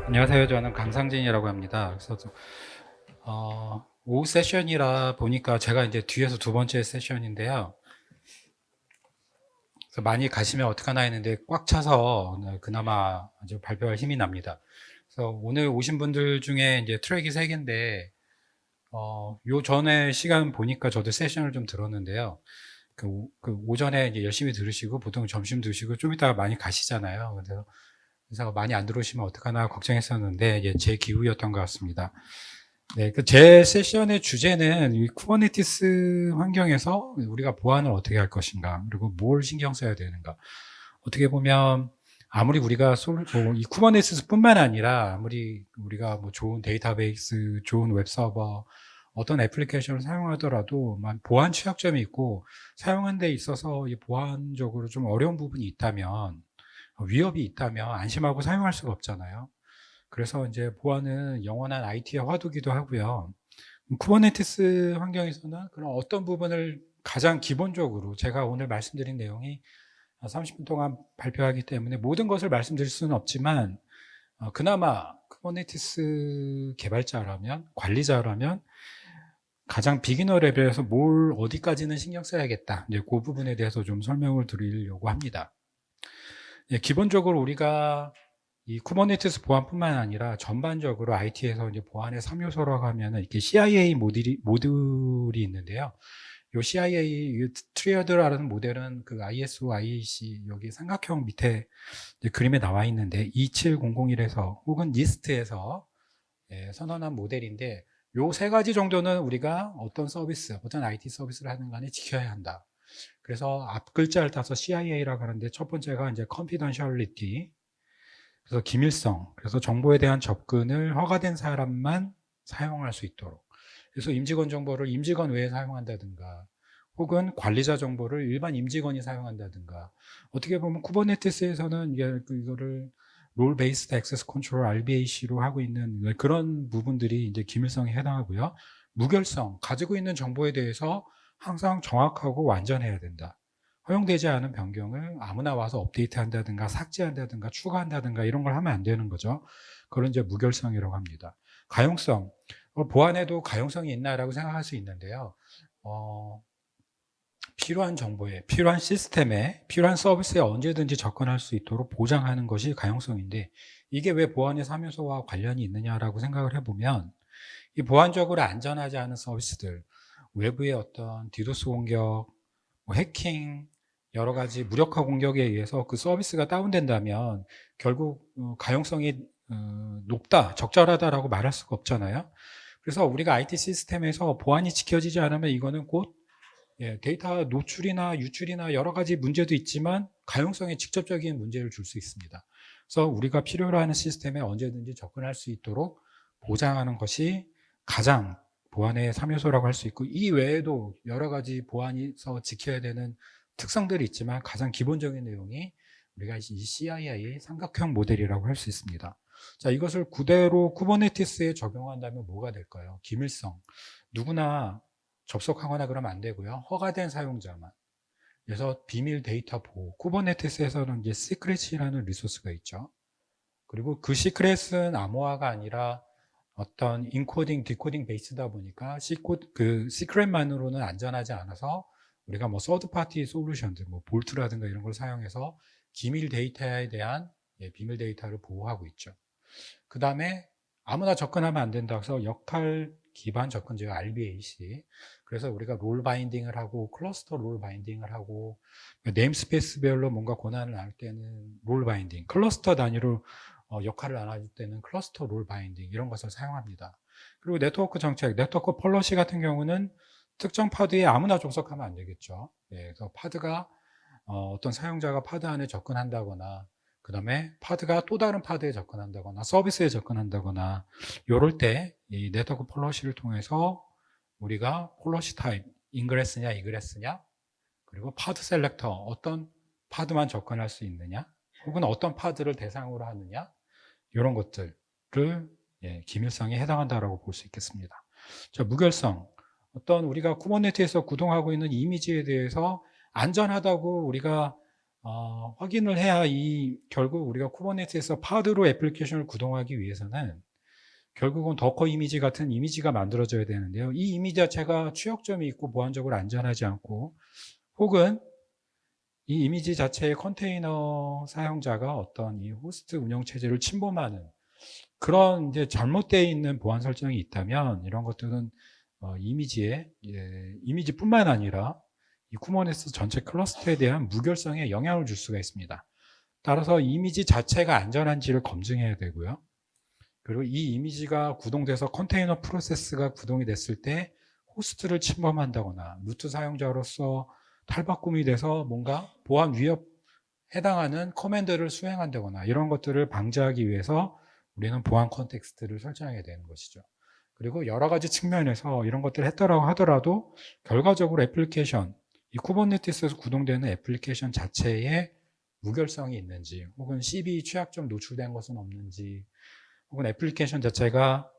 안녕하세요. 저는 강상진이라고 합니다. 그래서 오후 세션이라 보니까 제가 이제 뒤에서 두 번째 세션인데요. 그래서 많이 가시면 어떡하나 했는데 꽉 차서 그나마 아주 발표할 힘이 납니다. 그래서 오늘 오신 분들 중에 이제 트랙이 세 개인데, 요 전에 시간 보니까 저도 세션을 좀 들었는데요. 그 오전에 이제 열심히 들으시고 보통 점심 드시고 좀 이따가 많이 가시잖아요. 그래서 많이 안 들어오시면 어떡하나 걱정했었는데 이제 제 기우였던 것 같습니다. 네, 제 세션의 주제는 이 쿠버네티스 환경에서 우리가 보안을 어떻게 할 것인가, 그리고 뭘 신경 써야 되는가. 어떻게 보면 아무리 우리가 이 쿠버네티스뿐만 아니라 아무리 우리가 뭐 좋은 데이터베이스, 좋은 웹서버, 어떤 애플리케이션을 사용하더라도 보안 취약점이 있고 사용하는 데 있어서 이 보안적으로 좀 어려운 부분이 있다면, 위협이 있다면 안심하고 사용할 수가 없잖아요. 그래서 이제 보안은 영원한 IT의 화두기도 하고요. 쿠버네티스 환경에서는 그런 어떤 부분을 가장 기본적으로 제가 오늘 말씀드린 내용이 30분 동안 발표하기 때문에 모든 것을 말씀드릴 수는 없지만 그나마 쿠버네티스 개발자라면, 관리자라면 가장 비기너 레벨에서 뭘 어디까지는 신경 써야겠다, 이제 그 부분에 대해서 좀 설명을 드리려고 합니다. 기본적으로 우리가 이 쿠버네티스 보안뿐만 아니라 전반적으로 IT에서 이제 보안의 3요소라고 하면은 이렇게 CIA 모듈이 있는데요. 요 CIA 트리어드라는 모델은 그 ISO, IEC 여기 삼각형 밑에 그림에 나와 있는데 27001에서 혹은 니스트에서 선언한 모델인데 요 세 가지 정도는 우리가 어떤 서비스, 어떤 IT 서비스를 하는 간에 지켜야 한다. 그래서 앞 글자를 따서 CIA라고 하는데 첫 번째가 이제 confidentiality, 그래서 기밀성, 그래서 정보에 대한 접근을 허가된 사람만 사용할 수 있도록. 그래서 임직원 정보를 임직원 외에 사용한다든가, 혹은 관리자 정보를 일반 임직원이 사용한다든가. 어떻게 보면 쿠버네티스에서는 이거를 롤 베이스드 액세스 컨트롤 RBAC로 하고 있는 그런 부분들이 이제 기밀성에 해당하고요. 무결성, 가지고 있는 정보에 대해서 항상 정확하고 완전해야 된다. 허용되지 않은 변경을 아무나 와서 업데이트한다든가 삭제한다든가 추가한다든가 이런 걸 하면 안 되는 거죠. 그런 이제 무결성이라고 합니다. 가용성, 보안에도 가용성이 있나라고 생각할 수 있는데요. 필요한 정보에, 필요한 시스템에, 필요한 서비스에 언제든지 접근할 수 있도록 보장하는 것이 가용성인데, 이게 왜 보안의 3요소와 관련이 있느냐라고 생각을 해보면, 이 보안적으로 안전하지 않은 서비스들, 외부의 어떤 디도스 공격, 뭐 해킹, 여러 가지 무력화 공격에 의해서 그 서비스가 다운된다면 결국 가용성이 높다, 적절하다라고 말할 수가 없잖아요. 그래서 우리가 IT 시스템에서 보안이 지켜지지 않으면 이거는 곧 데이터 노출이나 유출이나 여러 가지 문제도 있지만 가용성에 직접적인 문제를 줄 수 있습니다. 그래서 우리가 필요로 하는 시스템에 언제든지 접근할 수 있도록 보장하는 것이 가장 보안의 3요소라고 할 수 있고, 이 외에도 여러 가지 보안에서 지켜야 되는 특성들이 있지만 가장 기본적인 내용이 우리가 이 CIA 삼각형 모델이라고 할 수 있습니다. 자, 이것을 그대로 쿠버네티스에 적용한다면 뭐가 될까요? 기밀성. 누구나 접속하거나 그러면 안 되고요. 허가된 사용자만. 그래서 비밀 데이터 보호. 쿠버네티스에서는 이제 시크릿이라는 리소스가 있죠. 그리고 그 시크릿은 암호화가 아니라 어떤 인코딩, 디코딩 베이스다 보니까 그 시크릿만으로는 안전하지 않아서 우리가 뭐 서드 파티 솔루션들, 뭐 볼트라든가 이런 걸 사용해서 기밀 데이터에 대한 비밀 데이터를 보호하고 있죠. 그 다음에 아무나 접근하면 안 된다고 해서 역할 기반 접근제가 RBAC. 그래서 우리가 롤 바인딩을 하고 클러스터 롤 바인딩을 하고 네임스페이스별로 뭔가 권한을 나눌 때는 롤 바인딩, 클러스터 단위로 역할을 나눠줄 때는 클러스터 롤 바인딩 이런 것을 사용합니다. 그리고 네트워크 정책, 네트워크 폴러시 같은 경우는 특정 파드에 아무나 접속하면 안 되겠죠. 그래서 파드가 어떤 사용자가 파드 안에 접근한다거나 그 다음에 파드가 또 다른 파드에 접근한다거나 서비스에 접근한다거나 이럴 때 이 네트워크 폴러시를 통해서 우리가 폴러시 타입, 인그레스냐 이그레스냐, 그리고 파드 셀렉터, 어떤 파드만 접근할 수 있느냐, 혹은 어떤 파드를 대상으로 하느냐, 이런 것들을 기밀성에 해당한다라고 볼 수 있겠습니다. 자, 무결성. 어떤 우리가 쿠버네티에서 구동하고 있는 이미지에 대해서 안전하다고 우리가 확인을 해야 결국 우리가 쿠버네티스에서 파드로 애플리케이션을 구동하기 위해서는 결국은 더커 이미지 같은 이미지가 만들어져야 되는데요. 이 이미지 자체가 취약점이 있고 보안적으로 안전하지 않고, 혹은 이 이미지 자체의 컨테이너 사용자가 어떤 이 호스트 운영 체제를 침범하는 그런 이제 잘못되어 있는 보안 설정이 있다면, 이런 것들은 이미지뿐만 아니라 이 쿠버네티스 전체 클러스터에 대한 무결성에 영향을 줄 수가 있습니다. 따라서 이미지 자체가 안전한지를 검증해야 되고요. 그리고 이 이미지가 구동돼서 컨테이너 프로세스가 구동이 됐을 때 호스트를 침범한다거나 루트 사용자로서 탈바꿈이 돼서 뭔가 보안 위협 해당하는 커맨드를 수행한다거나 이런 것들을 방지하기 위해서 우리는 보안 컨텍스트를 설정해야 되는 것이죠. 그리고 여러 가지 측면에서 이런 것들을 했더라고 하더라도 결과적으로 애플리케이션, 이 쿠버네티스에서 구동되는 애플리케이션 자체에 무결성이 있는지, 혹은 CB 취약점 노출된 것은 없는지, 혹은 애플리케이션 자체가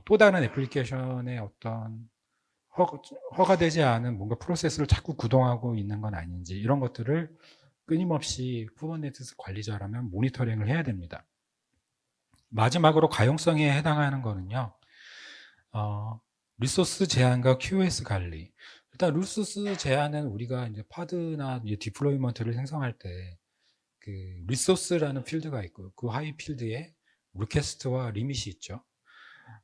또 다른 애플리케이션의 어떤 허가되지 않은 뭔가 프로세스를 자꾸 구동하고 있는 건 아닌지, 이런 것들을 끊임없이 쿠버네티스 관리자라면 모니터링을 해야 됩니다. 마지막으로 가용성에 해당하는 거는요, 리소스 제한과 QoS 관리. 일단 리소스 제한은 우리가 이제 파드나 이제 디플로이먼트를 생성할 때 그 리소스라는 필드가 있고, 그 하위 필드에 리퀘스트와 리밋이 있죠.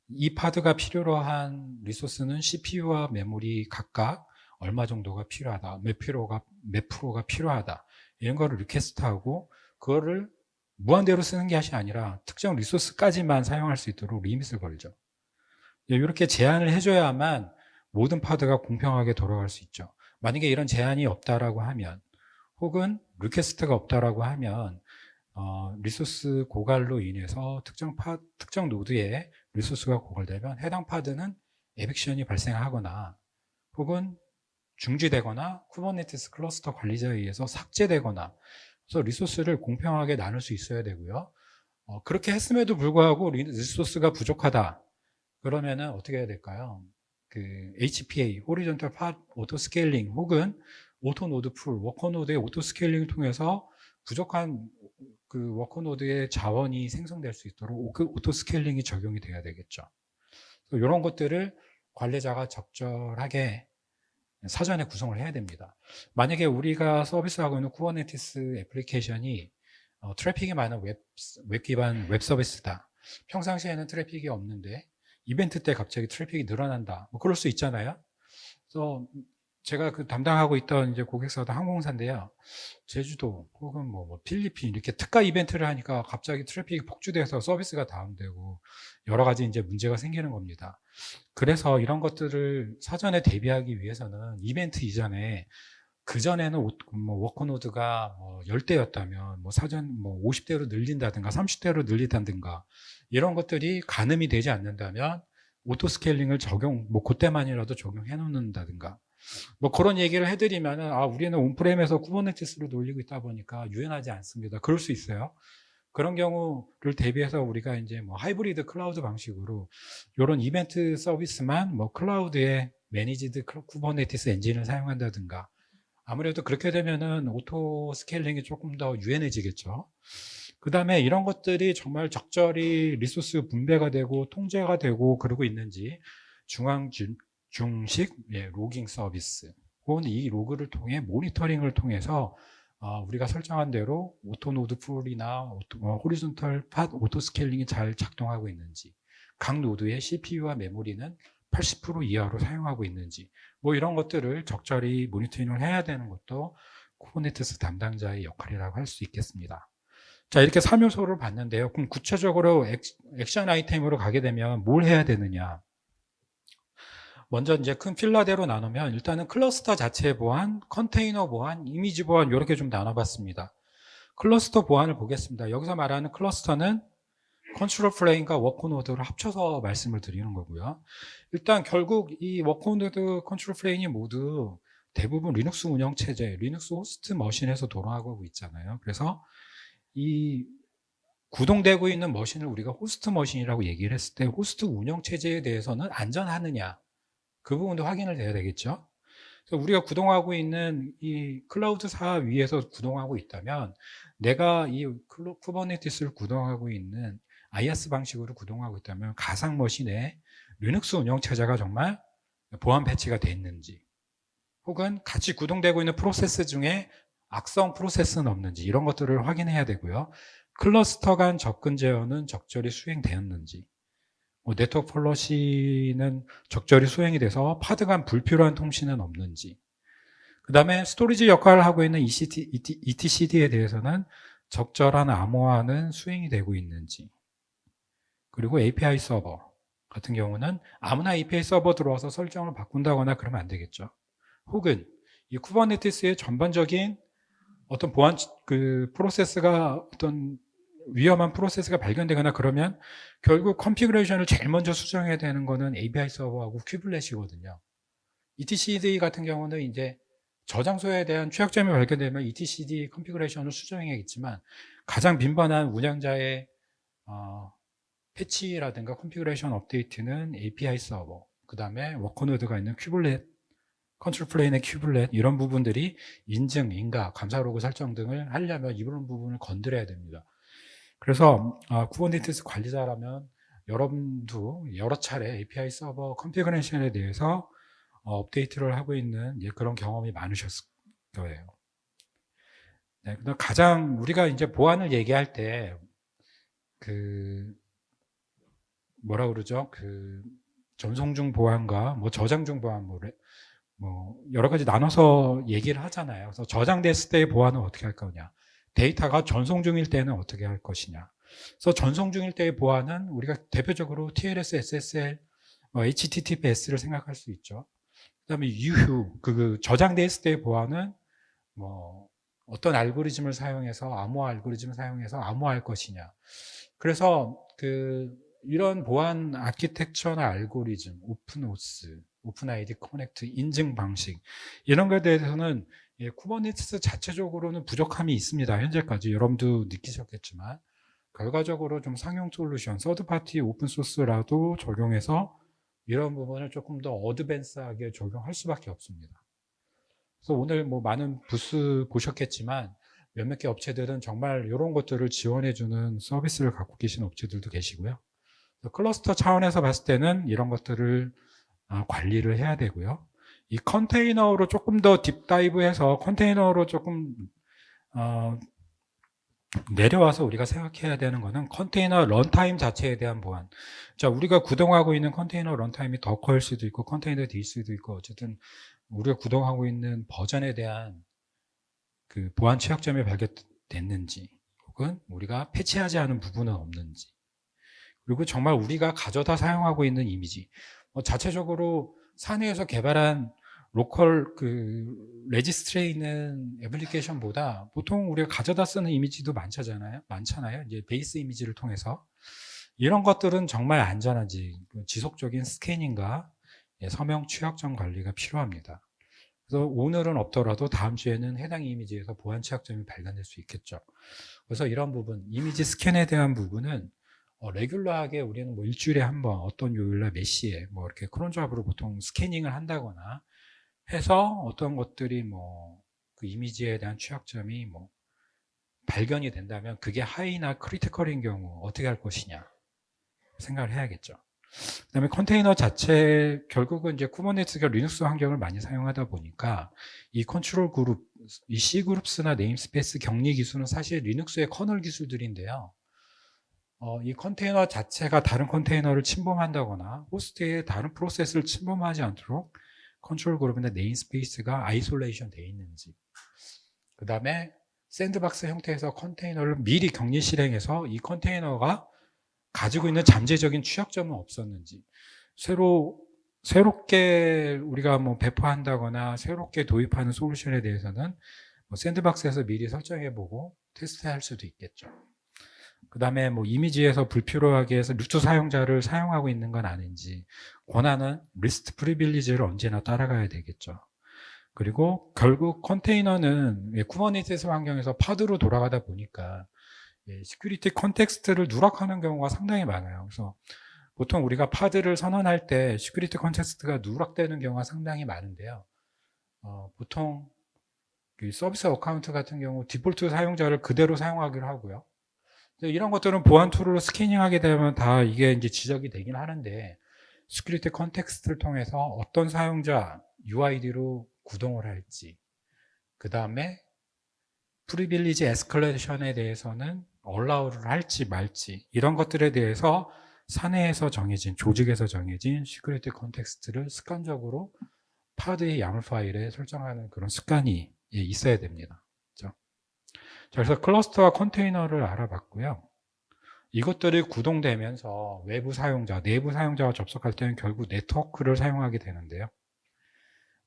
이 파드가 필요로 한 리소스는 CPU와 메모리 각각 얼마 정도가 필요하다, 몇 프로가 필요하다, 이런 거를 리퀘스트하고, 그거를 무한대로 쓰는 것이 아니라 특정 리소스까지만 사용할 수 있도록 리밋을 걸죠. 이렇게 제한을 해줘야만 모든 파드가 공평하게 돌아갈 수 있죠. 만약에 이런 제한이 없다라고 하면, 혹은 리퀘스트가 없다라고 하면 리소스 고갈로 인해서 특정 노드에 리소스가 고갈되면 해당 파드는 에빅션이 발생하거나, 혹은 중지되거나 쿠버네티스 클러스터 관리자에 의해서 삭제되거나, 그래서 리소스를 공평하게 나눌 수 있어야 되고요. 그렇게 했음에도 불구하고 리소스가 부족하다 그러면은 어떻게 해야 될까요? 그 HPA, 호리존털 팟 오토 스케일링, 혹은 오토 노드 풀, 워커 노드의 오토 스케일링을 통해서 부족한 그 워커 노드의 자원이 생성될 수 있도록 그 오토 스케일링이 적용이 돼야 되겠죠. 이런 것들을 관리자가 적절하게 사전에 구성을 해야 됩니다. 만약에 우리가 서비스하고 있는 쿠버네티스 애플리케이션이 트래픽이 많은 웹 기반 웹 서비스다. 평상시에는 트래픽이 없는데 이벤트 때 갑자기 트래픽이 늘어난다. 뭐 그럴 수 있잖아요. 그래서 제가 그 담당하고 있던 이제 고객사도 항공사인데요. 제주도 혹은 뭐 필리핀 이렇게 특가 이벤트를 하니까 갑자기 트래픽이 폭주돼서 서비스가 다운되고 여러 가지 이제 문제가 생기는 겁니다. 그래서 이런 것들을 사전에 대비하기 위해서는 이벤트 이전에, 그전에는 워커노드가 10대였다면 사전 50대로 늘린다든가 30대로 늘린다든가 이런 것들이 가늠이 되지 않는다면 오토 스케일링을 그때만이라도 적용해 놓는다든가 그런 얘기를 해드리면은 우리는 온프렘에서 쿠버네티스로 돌리고 있다 보니까 유연하지 않습니다. 그럴 수 있어요. 그런 경우를 대비해서 우리가 이제 하이브리드 클라우드 방식으로 이런 이벤트 서비스만 클라우드에 매니지드 쿠버네티스 엔진을 사용한다든가, 아무래도 그렇게 되면은 오토 스케일링이 조금 더 유연해지겠죠. 그 다음에 이런 것들이 정말 적절히 리소스 분배가 되고 통제가 되고 그러고 있는지 중식 로깅 서비스, 혹은 이 로그를 통해 모니터링을 통해서 우리가 설정한 대로 오토노드 풀이나 호리존털 팟 오토 스케일링이 잘 작동하고 있는지, 각 노드의 CPU와 메모리는 80% 이하로 사용하고 있는지, 이런 것들을 적절히 모니터링을 해야 되는 것도 쿠버네티스 담당자의 역할이라고 할 수 있겠습니다. 자, 이렇게 3요소를 봤는데요. 그럼 구체적으로 액션 아이템으로 가게 되면 뭘 해야 되느냐? 먼저 이제 큰 필라대로 나누면 일단은 클러스터 자체 보안, 컨테이너 보안, 이미지 보안 이렇게 좀 나눠봤습니다. 클러스터 보안을 보겠습니다. 여기서 말하는 클러스터는 컨트롤 플레인과 워커노드를 합쳐서 말씀을 드리는 거고요. 일단 결국 이 워커노드, 컨트롤 플레인이 모두 대부분 리눅스 운영체제, 리눅스 호스트 머신에서 돌아가고 있잖아요. 그래서 이 구동되고 있는 머신을 우리가 호스트 머신이라고 얘기를 했을 때 호스트 운영체제에 대해서는 안전하느냐, 그 부분도 확인을 해야 되겠죠. 그래서 우리가 구동하고 있는 이 클라우드사 위에서 구동하고 있다면 내가 이 쿠버네티스를 구동하고 있는 IaaS 방식으로 구동하고 있다면 가상 머신에 리눅스 운영체제가 정말 보안 패치가 돼 있는지, 혹은 같이 구동되고 있는 프로세스 중에 악성 프로세스는 없는지, 이런 것들을 확인해야 되고요. 클러스터 간 접근 제어는 적절히 수행되었는지, 네트워크 폴러시는 적절히 수행이 돼서 파드 간 불필요한 통신은 없는지, 그 다음에 스토리지 역할을 하고 있는 ETCD에 대해서는 적절한 암호화는 수행이 되고 있는지, 그리고 API 서버 같은 경우는 아무나 API 서버 들어와서 설정을 바꾼다거나 그러면 안 되겠죠. 혹은 이 쿠버네티스의 전반적인 어떤 보안 프로세스가 어떤 위험한 프로세스가 발견되거나 그러면 결국 컨피그레이션을 제일 먼저 수정해야 되는 거는 API 서버하고 큐블렛이거든요. etcd 같은 경우는 이제 저장소에 대한 취약점이 발견되면 etcd 컨피그레이션을 수정해야겠지만 가장 빈번한 운영자의 패치라든가 컨피그레이션 업데이트는 API 서버, 그 다음에 워커노드가 있는 큐블렛, 컨트롤 플레인의 큐블렛, 이런 부분들이 인증, 인가, 감사 로그 설정 등을 하려면 이런 부분을 건드려야 됩니다. 그래서 쿠버네티스 관리자라면 여러분도 여러 차례 API 서버 컨피그레이션에 대해서 업데이트를 하고 있는 그런 경험이 많으셨을 거예요. 네, 가장 우리가 이제 보안을 얘기할 때 뭐라 그러죠? 전송 중 보안과 저장 중 보안, 여러 가지 나눠서 얘기를 하잖아요. 그래서 저장됐을 때의 보안은 어떻게 할 거냐, 데이터가 전송 중일 때는 어떻게 할 것이냐. 그래서 전송 중일 때의 보안은 우리가 대표적으로 TLS, SSL, HTTPS를 생각할 수 있죠. 그다음에 유휴, 저장됐을 때의 보안은 어떤 알고리즘을 사용해서 암호화 알고리즘을 사용해서 암호화할 것이냐. 그래서 이런 보안 아키텍처나 알고리즘, 오픈오스, 오픈 아이디 커넥트, 인증 방식, 이런 것에 대해서는 쿠버네티스 자체적으로는 부족함이 있습니다. 현재까지 여러분도 느끼셨겠지만 결과적으로 좀 상용 솔루션, 서드파티 오픈소스라도 적용해서 이런 부분을 조금 더 어드밴스하게 적용할 수밖에 없습니다. 그래서 오늘 많은 부스 보셨겠지만 몇몇 개 업체들은 정말 이런 것들을 지원해주는 서비스를 갖고 계신 업체들도 계시고요. 클러스터 차원에서 봤을 때는 이런 것들을 관리를 해야 되고요. 이 컨테이너로 조금 더 딥다이브해서 컨테이너로 조금 내려와서 우리가 생각해야 되는 거는 컨테이너 런타임 자체에 대한 보안. 자, 우리가 구동하고 있는 컨테이너 런타임이 더커일 수도 있고 컨테이너 D일 수도 있고, 어쨌든 우리가 구동하고 있는 버전에 대한 보안 취약점이 발견됐는지, 혹은 우리가 패치하지 않은 부분은 없는지, 그리고 정말 우리가 가져다 사용하고 있는 이미지, 자체적으로 사내에서 개발한 로컬 레지스트리에 있는 애플리케이션보다 보통 우리가 가져다 쓰는 이미지도 많잖아요. 이제 베이스 이미지를 통해서 이런 것들은 정말 안전한지 지속적인 스캐닝과 서명 취약점 관리가 필요합니다. 그래서 오늘은 없더라도 다음 주에는 해당 이미지에서 보안 취약점이 발견될 수 있겠죠. 그래서 이런 부분, 이미지 스캔에 대한 부분은 레귤러하게 우리는 일주일에 한 번, 어떤 요일날 몇 시에 이렇게 크론잡으로 보통 스캐닝을 한다거나 해서 어떤 것들이 그 이미지에 대한 취약점이 발견이 된다면 그게 하이나 크리티컬인 경우 어떻게 할 것이냐 생각을 해야겠죠. 그 다음에 컨테이너 자체, 결국은 이제 쿠버네티스가 리눅스 환경을 많이 사용하다 보니까 이 컨트롤 그룹, 이 C그룹스나 네임스페이스 격리 기술은 사실 리눅스의 커널 기술들인데요. 이 컨테이너 자체가 다른 컨테이너를 침범한다거나 호스트의 다른 프로세스를 침범하지 않도록 컨트롤 그룹이나 네임스페이스가 아이솔레이션 되어 있는지, 그 다음에 샌드박스 형태에서 컨테이너를 미리 격리 실행해서 이 컨테이너가 가지고 있는 잠재적인 취약점은 없었는지, 새롭게 우리가 배포한다거나 새롭게 도입하는 솔루션에 대해서는 샌드박스에서 미리 설정해보고 테스트할 수도 있겠죠. 그 다음에 이미지에서 불필요하게 해서 루트 사용자를 사용하고 있는 건 아닌지, 권한은 리스트 프리빌리지를 언제나 따라가야 되겠죠. 그리고 결국 컨테이너는 쿠버네티스 환경에서 파드로 돌아가다 보니까 시큐리티 컨텍스트를 누락하는 경우가 상당히 많아요. 그래서 보통 우리가 파드를 선언할 때 시큐리티 컨텍스트가 누락되는 경우가 상당히 많은데요. 보통 그 서비스 어카운트 같은 경우 디폴트 사용자를 그대로 사용하기로 하고요. 이런 것들은 보안 툴로 스캐닝하게 되면 다 이게 이제 지적이 되긴 하는데, 시큐리티 컨텍스트를 통해서 어떤 사용자 UID로 구동을 할지, 그 다음에 프리빌리지 에스컬레이션에 대해서는 allow를 할지 말지, 이런 것들에 대해서 사내에서 정해진, 조직에서 정해진 시큐리티 컨텍스트를 습관적으로 파드의 야물 파일에 설정하는 그런 습관이 있어야 됩니다. 그렇죠? 그래서 클러스터와 컨테이너를 알아봤고요. 이것들이 구동되면서 외부 사용자, 내부 사용자가 접속할 때는 결국 네트워크를 사용하게 되는데요.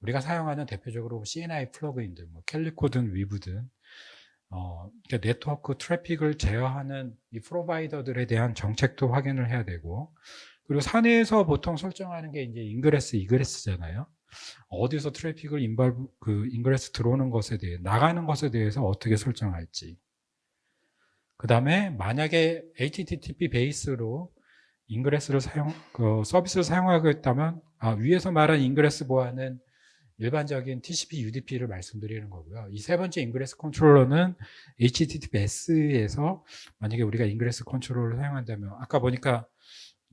우리가 사용하는 대표적으로 CNI 플러그인들, 뭐 캘리코든 위브든, 그러니까 네트워크 트래픽을 제어하는 이 프로바이더들에 대한 정책도 확인을 해야 되고, 그리고 사내에서 보통 설정하는 게 이제 인그레스, 이그레스잖아요. 어디서 트래픽을 인그레스 들어오는 것에 대해, 나가는 것에 대해서 어떻게 설정할지. 그 다음에 만약에 HTTP 베이스로 인그레스를 서비스를 사용하고 있다면, 위에서 말한 인그레스 보안은 일반적인 TCP, UDP를 말씀드리는 거고요. 이 세 번째 인그레스 컨트롤러는 HTTPS에서 만약에 우리가 인그레스 컨트롤러를 사용한다면, 아까 보니까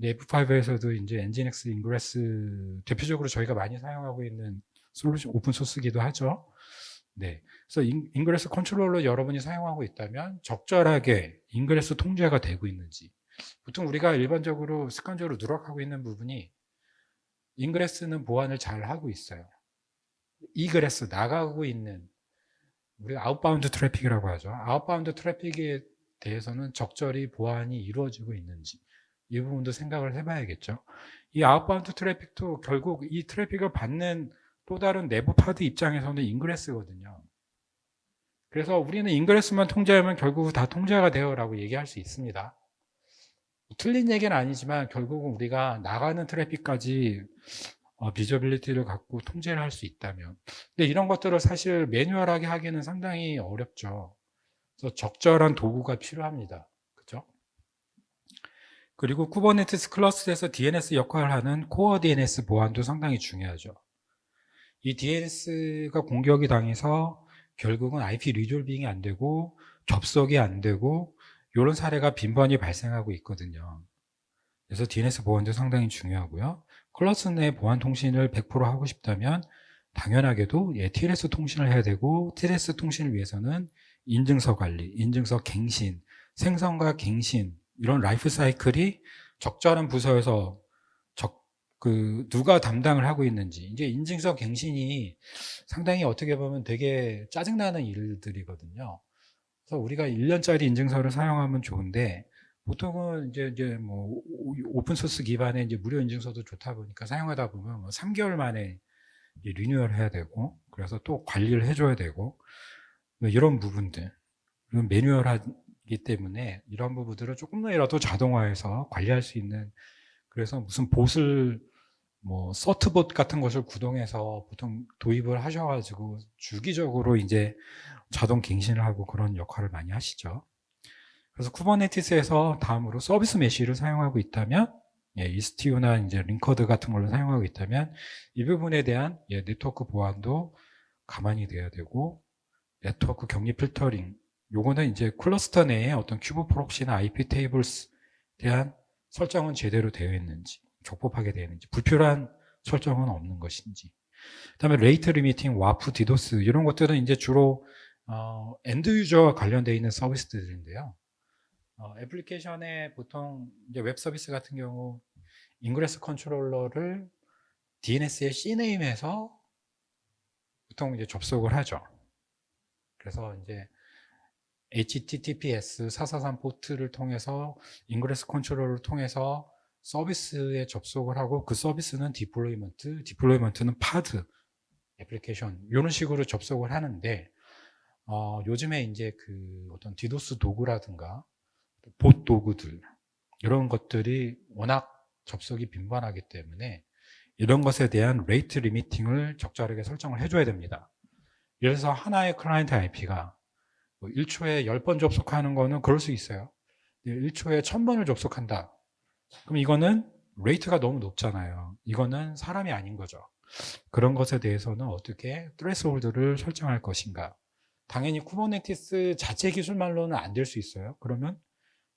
F5에서도 이제 엔진엑스 인그레스 대표적으로 저희가 많이 사용하고 있는 솔루션 오픈 소스기도 하죠. 네. 그래서 인그레스 컨트롤러 여러분이 사용하고 있다면 적절하게 인그레스 통제가 되고 있는지. 보통 우리가 일반적으로 습관적으로 누락하고 있는 부분이 인그레스는 보안을 잘 하고 있어요. 이그레스 나가고 있는 우리가 아웃바운드 트래픽이라고 하죠. 아웃바운드 트래픽에 대해서는 적절히 보안이 이루어지고 있는지 이 부분도 생각을 해봐야겠죠. 이 아웃바운드 트래픽도 결국 이 트래픽을 받는 또 다른 내부 파드 입장에서는 인그레스거든요. 그래서 우리는 인그레스만 통제하면 결국 다 통제가 돼요라고 얘기할 수 있습니다. 틀린 얘기는 아니지만 결국은 우리가 나가는 트래픽까지 비저빌리티를 갖고 통제를 할 수 있다면, 근데 이런 것들을 사실 매뉴얼하게 하기는 상당히 어렵죠. 그래서 적절한 도구가 필요합니다. 그죠? 그리고 쿠버네티스 클러스터에서 DNS 역할을 하는 코어 DNS 보안도 상당히 중요하죠. 이 DNS가 공격이 당해서 결국은 IP 리졸빙이 안 되고 접속이 안 되고 이런 사례가 빈번히 발생하고 있거든요. 그래서 DNS 보안도 상당히 중요하고요. 클러스 내 보안 통신을 100% 하고 싶다면 당연하게도 TLS 통신을 해야 되고, TLS 통신을 위해서는 인증서 관리, 인증서 갱신, 생성과 갱신, 이런 라이프 사이클이 적절한 부서에서 누가 담당을 하고 있는지. 이제 인증서 갱신이 상당히 어떻게 보면 되게 짜증나는 일들이거든요. 그래서 우리가 1년짜리 인증서를 사용하면 좋은데, 보통은 이제 뭐 오픈소스 기반의 이제 무료 인증서도 좋다 보니까 사용하다 보면 뭐 3개월 만에 리뉴얼 해야 되고, 그래서 또 관리를 해줘야 되고, 뭐 이런 부분들, 매뉴얼하기 때문에 이런 부분들을 조금이라도 자동화해서 관리할 수 있는, 그래서 무슨 봇을 뭐 서트봇 같은 것을 구동해서 보통 도입을 하셔가지고 주기적으로 이제 자동 갱신을 하고 그런 역할을 많이 하시죠. 그래서 쿠버네티스에서 다음으로 서비스 메쉬를 사용하고 있다면, 이스티오나 이제 링커드 같은 걸로 사용하고 있다면 이 부분에 대한 네트워크 보안도 가만히 돼야 되고, 네트워크 격리 필터링, 요거는 이제 클러스터 내에 어떤 큐브 프록시나 IP 테이블스에 대한 설정은 제대로 되어 있는지, 적법하게 되어 있는지, 불필요한 설정은 없는 것인지. 그다음에 레이트 리미팅, 와프, 디도스 이런 것들은 이제 주로 엔드 유저와 관련되어 있는 서비스들인데요. 애플리케이션에 보통 이제 웹 서비스 같은 경우 인그레스 컨트롤러를 DNS에 CNAM에서 보통 이제 접속을 하죠. 그래서 이제 HTTPS 443 포트를 통해서 인그레스 컨트롤러를 통해서 서비스에 접속을 하고, 그 서비스는 디플로이먼트는 파드 애플리케이션 이런 식으로 접속을 하는데, 요즘에 이제 그 어떤 디도스 도구라든가 봇 도구들 이런 것들이 워낙 접속이 빈번하기 때문에 이런 것에 대한 레이트 리미팅을 적절하게 설정을 해줘야 됩니다. 예를 들어서 하나의 클라이언트 IP가 1초에 10번 접속하는 거는 그럴 수 있어요. 1초에 1000번을 접속한다. 그럼 이거는 레이트가 너무 높잖아요. 이거는 사람이 아닌 거죠. 그런 것에 대해서는 어떻게 threshold를 설정할 것인가. 당연히 쿠버네티스 자체 기술만로는 안 될 수 있어요. 그러면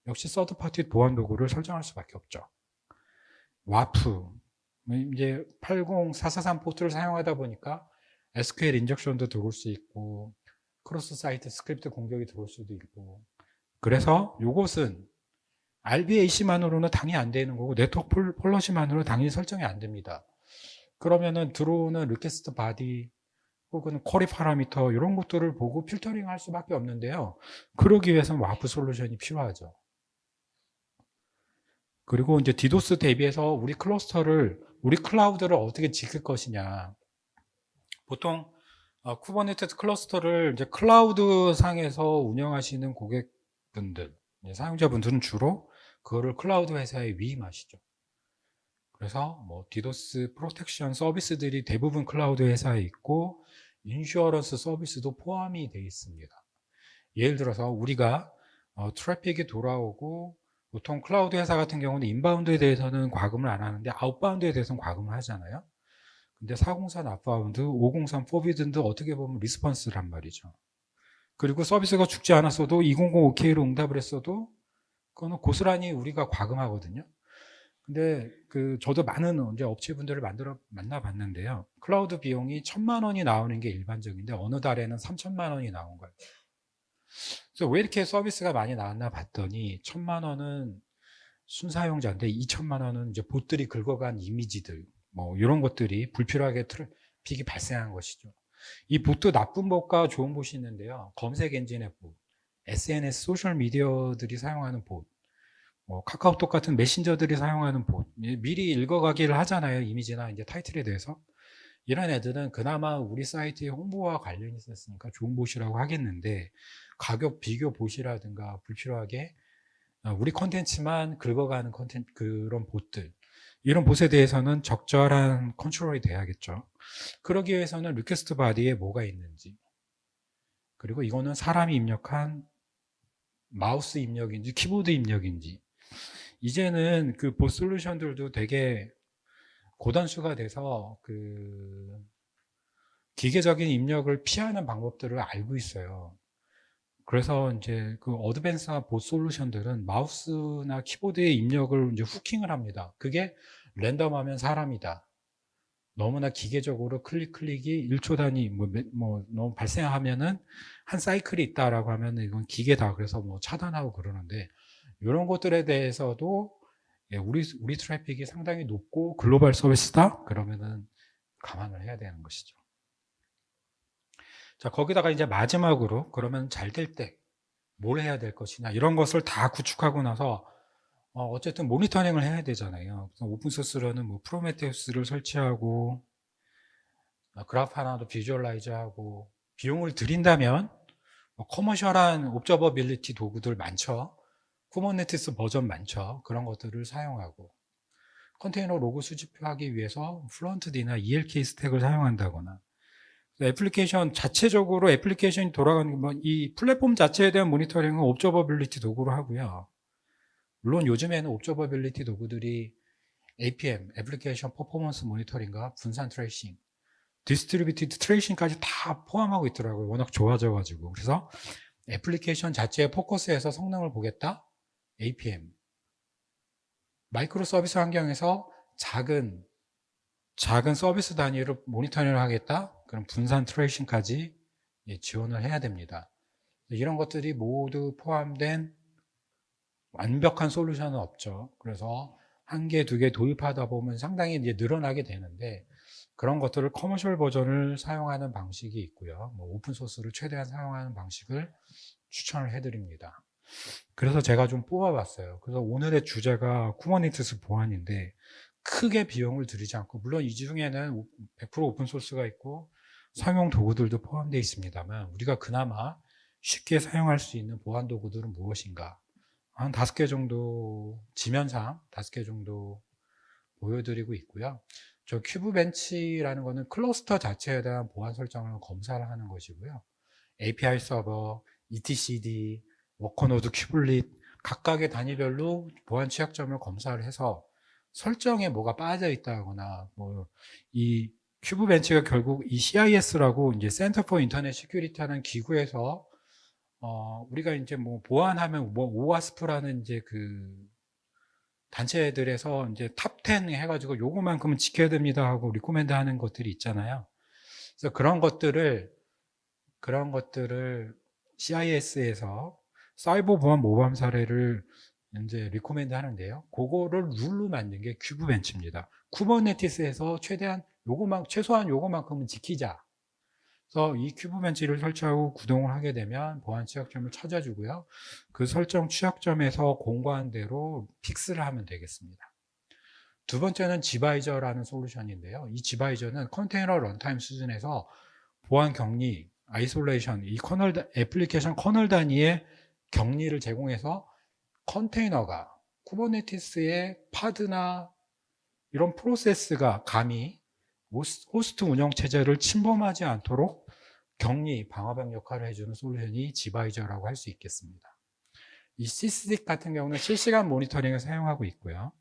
역시 서드파티 보안 도구를 설정할 수밖에 없죠. 와프, 이제 80443 포트를 사용하다 보니까 SQL 인젝션도 들어올 수 있고 크로스 사이트 스크립트 공격이 들어올 수도 있고, 그래서 이것은 RBAC만으로는 당연히 안 되는 거고 네트워크 폴러시만으로 당연히 설정이 안 됩니다. 그러면은 들어오는 리퀘스트 바디 혹은 쿼리 파라미터 이런 것들을 보고 필터링 할 수밖에 없는데요. 그러기 위해서는 와프 솔루션이 필요하죠. 그리고 이제 디도스 대비해서 우리 클라우드를 어떻게 지킬 것이냐. 보통 쿠버네티스 클러스터를 이제 클라우드 상에서 운영하시는 고객분들, 사용자분들은 주로 그거를 클라우드 회사에 위임하시죠. 그래서 뭐 디도스 프로텍션 서비스들이 대부분 클라우드 회사에 있고 인슈어런스 서비스도 포함이 되어 있습니다. 예를 들어서 우리가 트래픽이 돌아오고, 보통 클라우드 회사 같은 경우는 인바운드에 대해서는 과금을 안 하는데 아웃바운드에 대해서는 과금을 하잖아요. 근데 403 아웃바운드, 503 포비든도 어떻게 보면 리스폰스란 말이죠. 그리고 서비스가 죽지 않았어도 2005 OK로 응답을 했어도 그거는 고스란히 우리가 과금하거든요. 근데 저도 많은 이제 업체분들을 만나봤는데요. 클라우드 비용이 1,000만 원이 나오는 게 일반적인데 어느 달에는 3천만 원이 나온 거예요. 그래서 왜 이렇게 서비스가 많이 나왔나 봤더니 1,000만 원은 순사용자인데 2천만 원은 이제 봇들이 긁어간 이미지들, 뭐 이런 것들이 불필요하게 트래픽이 발생한 것이죠. 이 봇도 나쁜 봇과 좋은 봇이 있는데요. 검색 엔진의 봇, SNS 소셜 미디어들이 사용하는 봇, 뭐 카카오톡 같은 메신저들이 사용하는 봇, 미리 읽어가기를 하잖아요. 이미지나 이제 타이틀에 대해서. 이런 애들은 그나마 우리 사이트의 홍보와 관련이 있었으니까 좋은 봇이라고 하겠는데, 가격 비교 봇이라든가 불필요하게 우리 컨텐츠만 긁어가는 그런 봇들, 이런 봇에 대해서는 적절한 컨트롤이 돼야겠죠. 그러기 위해서는 리퀘스트 바디에 뭐가 있는지, 그리고 이거는 사람이 입력한 마우스 입력인지 키보드 입력인지, 이제는 그 봇 솔루션들도 되게 고단수가 돼서 기계적인 입력을 피하는 방법들을 알고 있어요. 그래서 이제 어드밴스한 봇 솔루션들은 마우스나 키보드의 입력을 이제 후킹을 합니다. 그게 랜덤하면 사람이다. 너무나 기계적으로 클릭이 1초 단위 너무 발생하면은 한 사이클이 있다라고 하면 이건 기계다. 그래서 뭐 차단하고 그러는데, 이런 것들에 대해서도 우리 트래픽이 상당히 높고 글로벌 서비스다? 그러면은 감안을 해야 되는 것이죠. 자, 거기다가 이제 마지막으로 그러면 잘 될 때 뭘 해야 될 것이냐, 이런 것을 다 구축하고 나서 어쨌든 모니터링을 해야 되잖아요. 오픈소스로는 뭐 프로메테우스를 설치하고 그래프 하나도 비주얼라이즈하고, 비용을 들인다면 뭐 커머셜한 옵저버빌리티 도구들 많죠. 쿠버네티스 버전 많죠. 그런 것들을 사용하고, 컨테이너 로그 수집하기 위해서 플런트D나 ELK 스택을 사용한다거나, 애플리케이션 자체적으로 애플리케이션이 돌아가는 이 플랫폼 자체에 대한 모니터링은 옵저버빌리티 도구로 하고요. 물론 요즘에는 옵저버빌리티 도구들이 APM, 애플리케이션 퍼포먼스 모니터링과 분산 트레이싱, 디스트리뷰티드 트레이싱까지 다 포함하고 있더라고요. 워낙 좋아져가지고. 그래서 애플리케이션 자체의 포커스에서 성능을 보겠다? APM. 마이크로 서비스 환경에서 작은 서비스 단위로 모니터링을 하겠다? 그럼 분산 트레이싱까지 지원을 해야 됩니다. 이런 것들이 모두 포함된 완벽한 솔루션은 없죠. 그래서 한 개, 두 개 도입하다 보면 상당히 이제 늘어나게 되는데, 그런 것들을 커머셜 버전을 사용하는 방식이 있고요. 뭐 오픈소스를 최대한 사용하는 방식을 추천을 해드립니다. 그래서 제가 좀 뽑아봤어요. 그래서 오늘의 주제가 쿠버네티스 보안인데, 크게 비용을 들이지 않고, 물론 이 중에는 100% 오픈소스가 있고 상용 도구들도 포함되어 있습니다만, 우리가 그나마 쉽게 사용할 수 있는 보안 도구들은 무엇인가, 한 5개 정도, 지면상 5개 정도 보여드리고 있고요. 저 큐브벤치라는 거는 클러스터 자체에 대한 보안 설정을 검사를 하는 것이고요. API 서버, etcd, 워커노드, 큐블릿 각각의 단위별로 보안 취약점을 검사를 해서 설정에 뭐가 빠져 있다거나, 뭐 이 큐브 벤치가 결국 이 CIS라고 이제 센터 포 인터넷 시큐리티 하는 기구에서 우리가 이제 뭐 보안하면 뭐 오와스프라는 이제 그 단체들에서 이제 탑 10 해가지고 요거만큼은 지켜야 됩니다 하고 리코멘드 하는 것들이 있잖아요. 그래서 그런 것들을 CIS에서 사이버 보안 모범 사례를 이제 리코멘드 하는데요. 그거를 룰로 만든 게 큐브 벤치입니다. 쿠버네티스에서 최소한 요거만큼은 지키자. 그래서 이 큐브 벤치를 설치하고 구동을 하게 되면 보안 취약점을 찾아주고요. 그 설정 취약점에서 공고한 대로 픽스를 하면 되겠습니다. 두 번째는 지바이저라는 솔루션인데요. 이 지바이저는 컨테이너 런타임 수준에서 보안 격리, 아이솔레이션, 이 애플리케이션 커널 단위의 격리를 제공해서 컨테이너가 쿠버네티스의 파드나 이런 프로세스가 감히 호스트 운영 체제를 침범하지 않도록 격리, 방어벽 역할을 해주는 솔루션이 지바이저라고 할 수 있겠습니다. 이 시스딕 같은 경우는 실시간 모니터링을 사용하고 있고요.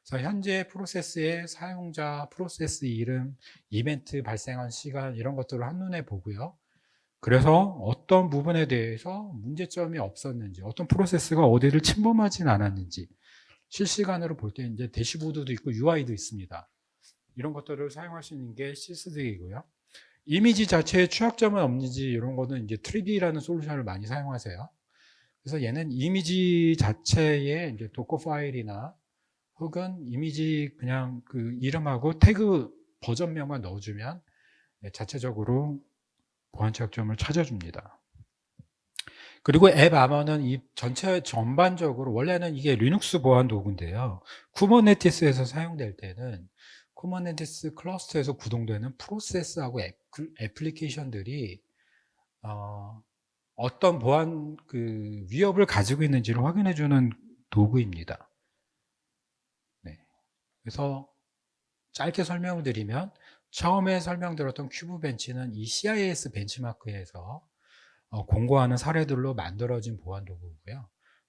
그래서 현재 프로세스의 사용자, 프로세스 이름, 이벤트 발생한 시간 이런 것들을 한눈에 보고요. 그래서 어떤 부분에 대해서 문제점이 없었는지, 어떤 프로세스가 어디를 침범하진 않았는지 실시간으로 볼 때 이제 대시보드도 있고 UI도 있습니다. 이런 것들을 사용할 수 있는 게 시스딕이고요. 이미지 자체에 취약점은 없는지 이런 거는 이제 트리비라는 솔루션을 많이 사용하세요. 그래서 얘는 이미지 자체에 이제 도커 파일이나 혹은 이미지 그냥 그 이름하고 태그 버전명만 넣어주면 자체적으로 보안 취약점을 찾아줍니다. 그리고 앱 아머는 이 전체 전반적으로 원래는 이게 리눅스 보안 도구인데요. 쿠버네티스에서 사용될 때는 쿠버네티스 클러스터에서 구동되는 프로세스하고 애플리케이션들이 어떤 보안 그 위협을 가지고 있는지를 확인해주는 도구입니다. 네. 그래서 짧게 설명을 드리면 처음에 설명드렸던 큐브 벤치는 이 CIS 벤치마크에서 공고하는 사례들로 만들어진 보안 도구고요.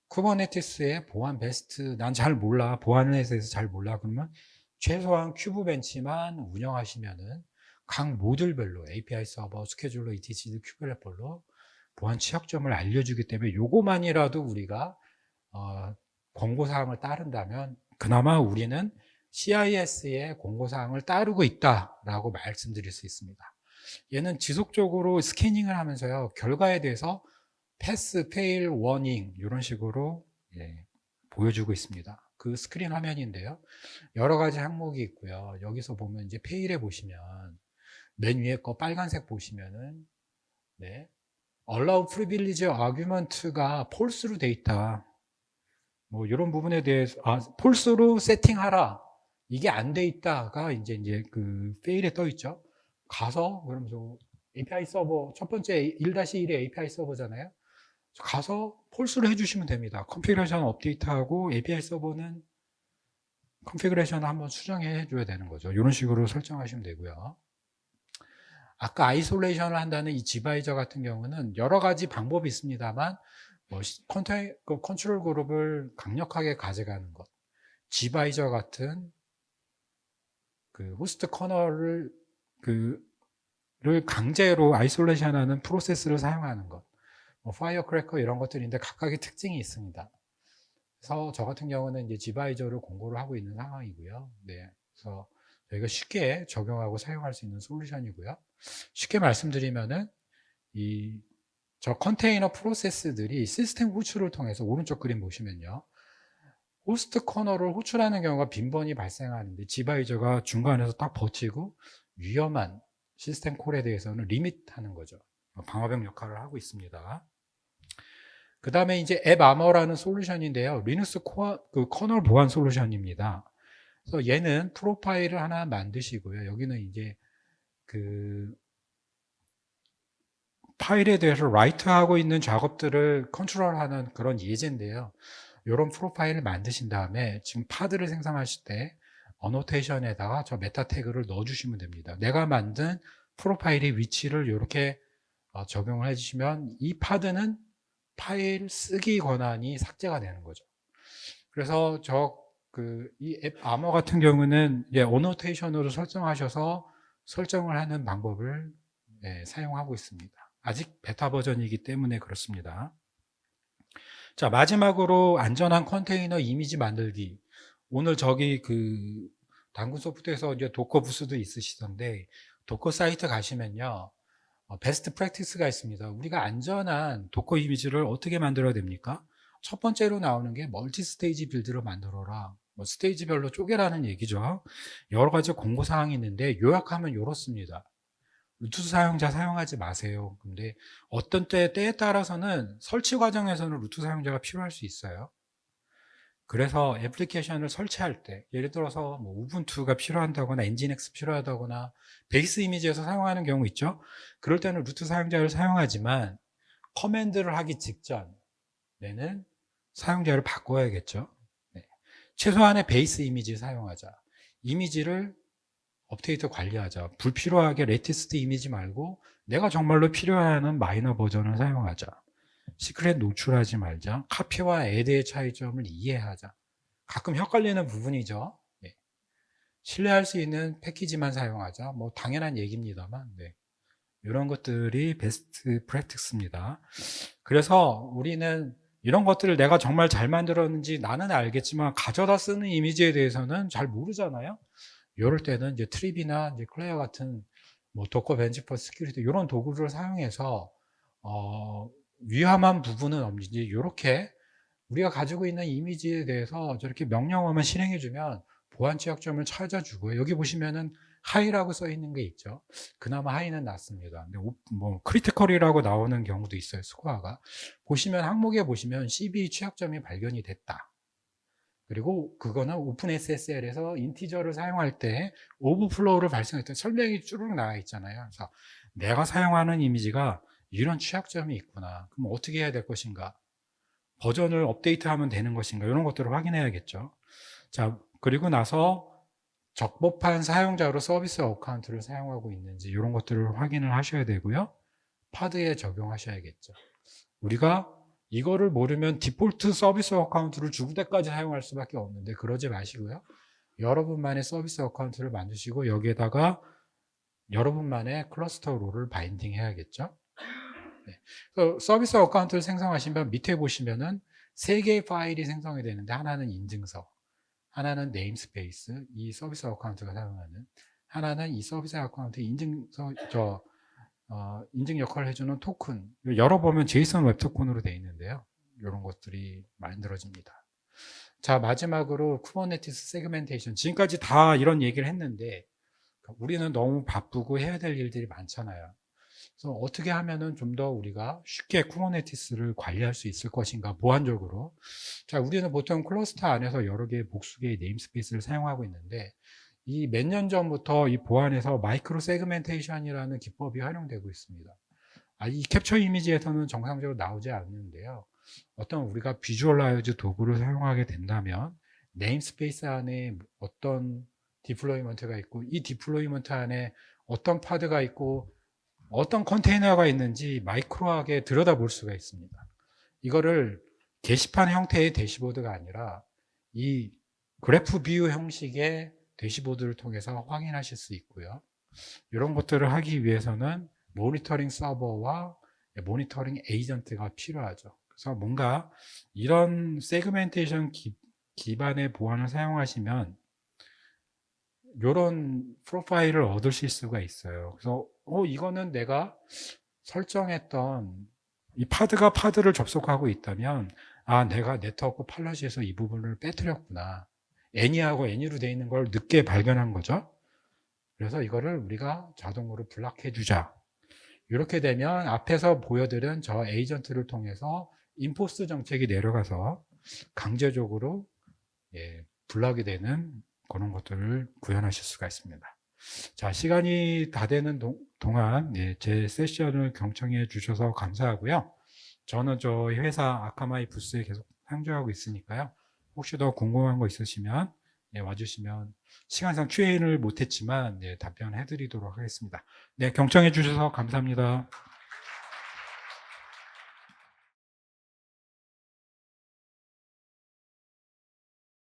쿠버네티스의 보안 베스트, 난 잘 몰라, 보안에 대해서 잘 몰라, 그러면 최소한 큐브 벤치만 운영하시면은 각 모듈별로 API 서버, 스케줄러, etc, 큐브렛별로 보안 취약점을 알려주기 때문에 요거만이라도 우리가 권고사항을 따른다면 그나마 우리는 CIS의 권고사항을 따르고 있다라고 말씀드릴 수 있습니다. 얘는 지속적으로 스캐닝을 하면서요, 결과에 대해서 패스, 페일, 워닝 이런 식으로 보여주고 있습니다. 그 스크린 화면인데요, 여러 가지 항목이 있고요. 여기서 보면 이제 페일에 보시면 맨 위에 거 빨간색 보시면은 allow privilege argument가 false로 돼 있다. 뭐 이런 부분에 대해서 false로 세팅하라. 이게 안 돼 있다가 이제 그 페일에 떠 있죠. 가서 그러면서 API 서버 첫 번째 1-1의 API 서버잖아요. 가서 폴스를 해주시면 됩니다. 컨피그레이션 업데이트하고 API 서버는 컨피그레이션을 한번 수정해 줘야 되는 거죠. 이런 식으로 설정하시면 되고요. 아까 아이솔레이션을 한다는 이 지바이저 같은 경우는 여러 가지 방법이 있습니다만 컨트롤 그룹을 강력하게 가져가는 것, 지바이저 같은 그 호스트 커널을 강제로 아이솔레이션하는 프로세스를 사용하는 것, 파이어크래커 이런 것들인데 각각의 특징이 있습니다. 그래서 저 같은 경우는 이제 지바이저를 공고를 하고 있는 상황이고요. 네, 그래서 저희가 쉽게 적용하고 사용할 수 있는 솔루션이고요. 쉽게 말씀드리면은 저 컨테이너 프로세스들이 시스템 호출을 통해서 오른쪽 그림 보시면요, 호스트 커널을 호출하는 경우가 빈번히 발생하는데 지바이저가 중간에서 딱 버티고 위험한 시스템 콜에 대해서는 리밋하는 거죠. 방어벽 역할을 하고 있습니다. 그 다음에 이제 앱 아머라는 솔루션인데요. 리눅스 커널 보안 솔루션입니다. 그래서 얘는 프로파일을 하나 만드시고요. 여기는 이제 그 파일에 대해서 라이트하고 있는 작업들을 컨트롤하는 그런 예제인데요. 이런 프로파일을 만드신 다음에 지금 파드를 생성하실 때 어노테이션에다가 저 메타 태그를 넣어주시면 됩니다. 내가 만든 프로파일의 위치를 이렇게 적용을 해주시면 이 파드는 파일 쓰기 권한이 삭제가 되는 거죠. 그래서 이 앱 아머 같은 경우는 어노테이션으로 설정하셔서 설정을 하는 방법을 사용하고 있습니다. 아직 베타 버전이기 때문에 그렇습니다. 자, 마지막으로 안전한 컨테이너 이미지 만들기. 오늘 저기 당근 소프트에서 이제 도커 부스도 있으시던데, 도커 사이트 가시면요, 베스트 프랙티스가 있습니다. 우리가 안전한 도커 이미지를 어떻게 만들어야 됩니까? 첫 번째로 나오는 게 멀티 스테이지 빌드로 만들어라. 뭐 스테이지별로 쪼개라는 얘기죠. 여러 가지 공고사항이 있는데 요약하면 이렇습니다. 루트 사용자 사용하지 마세요. 근데 어떤 때에 따라서는 설치 과정에서는 루트 사용자가 필요할 수 있어요. 그래서 애플리케이션을 설치할 때, 예를 들어서 뭐 우분투가 필요하다거나 엔진엑스 필요하다거나 베이스 이미지에서 사용하는 경우 있죠. 그럴 때는 루트 사용자를 사용하지만 커맨드를 하기 직전에는 사용자를 바꿔야겠죠. 네. 최소한의 베이스 이미지 사용하자. 이미지를 업데이트 관리하자. 불필요하게 레티스트 이미지 말고 내가 정말로 필요한 마이너 버전을 사용하자. 시크릿 노출하지 말자. 카피와 애드의 차이점을 이해하자. 가끔 헷갈리는 부분이죠. 네. 신뢰할 수 있는 패키지만 사용하자. 뭐 당연한 얘기입니다만, 네. 이런 것들이 베스트 프랙티스입니다. 그래서 우리는 이런 것들을 내가 정말 잘 만들었는지 나는 알겠지만 가져다 쓰는 이미지에 대해서는 잘 모르잖아요. 이럴 때는 이제 트립이나 이제 클레어 같은 뭐 도커 벤치 포 시큐리티 이런 도구를 사용해서 위험한 부분은 없는지 이렇게 우리가 가지고 있는 이미지에 대해서 저렇게 명령어만 실행해주면 보안 취약점을 찾아주고요. 여기 보시면은 하이라고 써 있는 게 있죠. 그나마 하이는 낫습니다. 근데 뭐 크리티컬이라고 나오는 경우도 있어요. 스코어가 보시면 항목에 보시면 CB 취약점이 발견이 됐다. 그리고 그거는 오픈 SSL에서 인티저를 사용할 때 오버플로우를 발생했던 설명이 쭈르륵 나와 있잖아요. 그래서 내가 사용하는 이미지가 이런 취약점이 있구나. 그럼 어떻게 해야 될 것인가? 버전을 업데이트하면 되는 것인가? 이런 것들을 확인해야겠죠. 자, 그리고 나서 적법한 사용자로 서비스 어카운트를 사용하고 있는지 이런 것들을 확인을 하셔야 되고요. 파드에 적용하셔야겠죠. 우리가 이거를 모르면 디폴트 서비스 어카운트를 죽을 때까지 사용할 수밖에 없는데 그러지 마시고요. 여러분만의 서비스 어카운트를 만드시고 여기에다가 여러분만의 클러스터 롤을 바인딩 해야겠죠. 네. 서비스 어카운트를 생성하시면 밑에 보시면은 3개의 파일이 생성이 되는데 하나는 인증서, 하나는 네임스페이스, 이 서비스 어카운트가 사용하는, 하나는 이 서비스 어카운트 인증서, 인증 역할을 해주는 토큰. 열어보면 제이슨 웹토큰으로 되어 있는데요. 이런 것들이 만들어집니다. 자, 마지막으로 쿠버네티스 세그멘테이션. 지금까지 다 이런 얘기를 했는데 우리는 너무 바쁘고 해야 될 일들이 많잖아요. 그래서 어떻게 하면은 좀 더 우리가 쉽게 쿠버네티스를 관리할 수 있을 것인가, 보안적으로. 자, 우리는 보통 클러스터 안에서 여러 개의 복수개의 네임스페이스를 사용하고 있는데 이 몇 년 전부터 이 보안에서 마이크로 세그멘테이션이라는 기법이 활용되고 있습니다. 이 캡처 이미지에서는 정상적으로 나오지 않는데요. 어떤 우리가 비주얼라이즈 도구를 사용하게 된다면 네임스페이스 안에 어떤 디플로이먼트가 있고 이 디플로이먼트 안에 어떤 파드가 있고 어떤 컨테이너가 있는지 마이크로하게 들여다볼 수가 있습니다. 이거를 게시판 형태의 대시보드가 아니라 이 그래프 뷰 형식의 대시보드를 통해서 확인하실 수 있고요. 이런 것들을 하기 위해서는 모니터링 서버와 모니터링 에이전트가 필요하죠. 그래서 뭔가 이런 세그멘테이션 기반의 보안을 사용하시면 이런 프로파일을 얻으실 수가 있어요. 그래서 이거는 내가 설정했던 이 파드를 접속하고 있다면 내가 네트워크 팔러시에서 이 부분을 빼뜨렸구나. 애니하고 애니로 되어 있는 걸 늦게 발견한 거죠. 그래서 이거를 우리가 자동으로 블락해 주자. 이렇게 되면 앞에서 보여드린 저 에이전트를 통해서 인포스 정책이 내려가서 강제적으로 블락이 되는 그런 것들을 구현하실 수가 있습니다. 자, 시간이 다 되는 동안 제 세션을 경청해 주셔서 감사하고요. 저는 저희 회사 아카마이 부스에 계속 상주하고 있으니까요. 혹시 더 궁금한 거 있으시면 와주시면 시간상 Q&A를 못했지만 답변해 드리도록 하겠습니다. 경청해 주셔서 감사합니다.